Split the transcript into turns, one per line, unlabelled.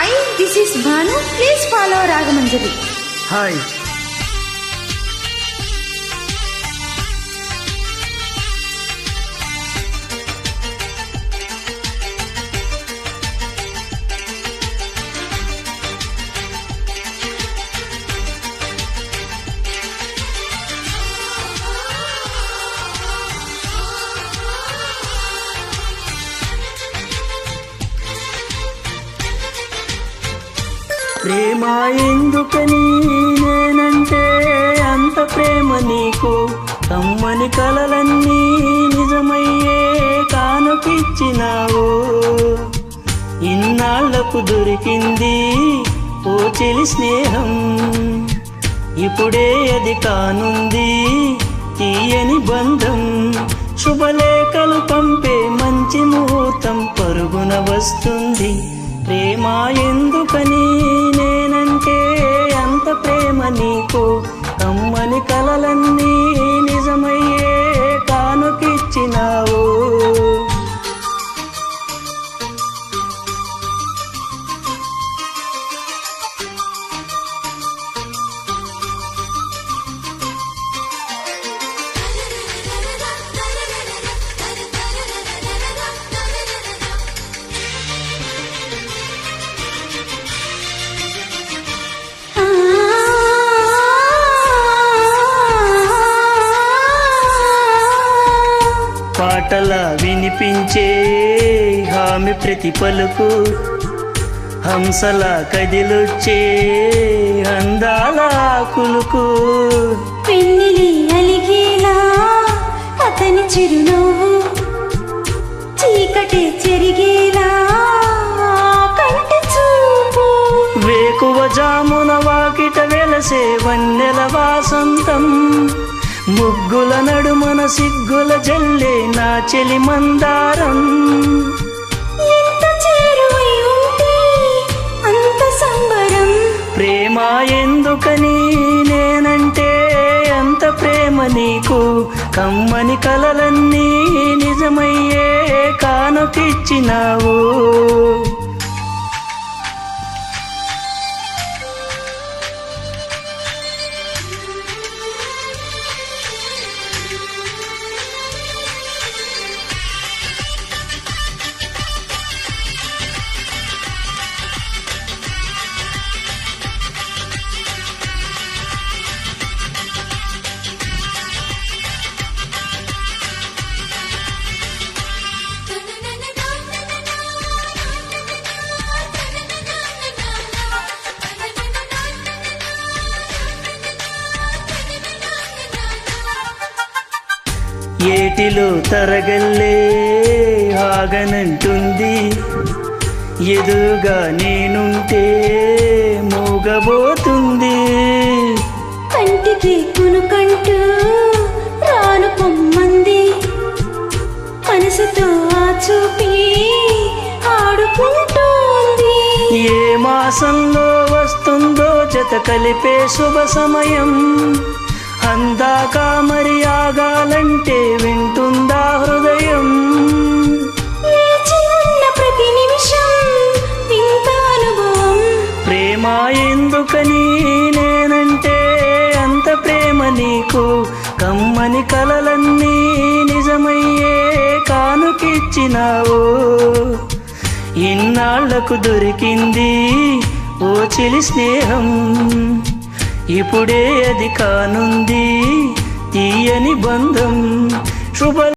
Hi, this is Bhanu. Please follow Ragamanjari.
Hi. ప్రేమ ఎందుకని నేనంటే అంత ప్రేమ నీకు, కమ్మని కలలన్నీ నిజమయ్యే కానుకిచ్చినావు. ఇన్నాళ్లకు దొరికింది ఓ చెలి స్నేహం, ఇప్పుడే అది కానుంది తీయని బంధం. శుభలేఖలు పంపే మంచి ముహూర్తం పరుగున వస్తుంది. ప్రేమ ఎందుకని నేనంటే అంత ప్రేమ నీకు, కమ్మని కలలన్నీ నిజమయ్యే కానుకిచ్చినావు. పాటలా వినిపించే హామి ప్రతి పలుకు, హంసలా కదిలొచ్చే అందాల కులుకు.
పెన్నిలి అలిగేలా అతని చిరునవ్వు, చీకటి చెరిగేలా కంటి చూపు.
వేకువ జామున వాకిట వెలసే వన్నెల వాసంతం, ముగ్గుల నడుమన సిగ్గుల జల్లే నా చెలి మందారం.
ఎంత చేరువై ఉంటే అంత సంబరం.
ప్రేమ ఎందుకని నేనంటే అంత ప్రేమ నీకు, కమ్మని కలలన్నీ నిజమయ్యే కానుకిచ్చినావు. ఏటిలో తరగల్లే ఆగనంటుంది, ఎదురుగా నేనుంటే మూగబోతుంది.
కంటికి కునుకంటూ రాను పొమ్మంది, మనసుతో ఆ చూపి ఆడుకుంటోంది.
ఏ మాసంలో వస్తుందో జత కలిపే శుభ సమయం, అందాక మరి ఆగాలంటే వింటుందా హృదయం.
వేచి ఉన్న ప్రతి నిమిషం వింత అనుభవం.
ప్రేమ ఎందుకని నేనంటే అంత ప్రేమ నీకు, కమ్మని కలలన్నీ నిజమయ్యే కానుకిచ్చినావు. ఇన్నాళ్లకు దొరికింది ఓ చెలి స్నేహం, ఇప్పుడే అది కానుంది తీయని బంధం. శుభ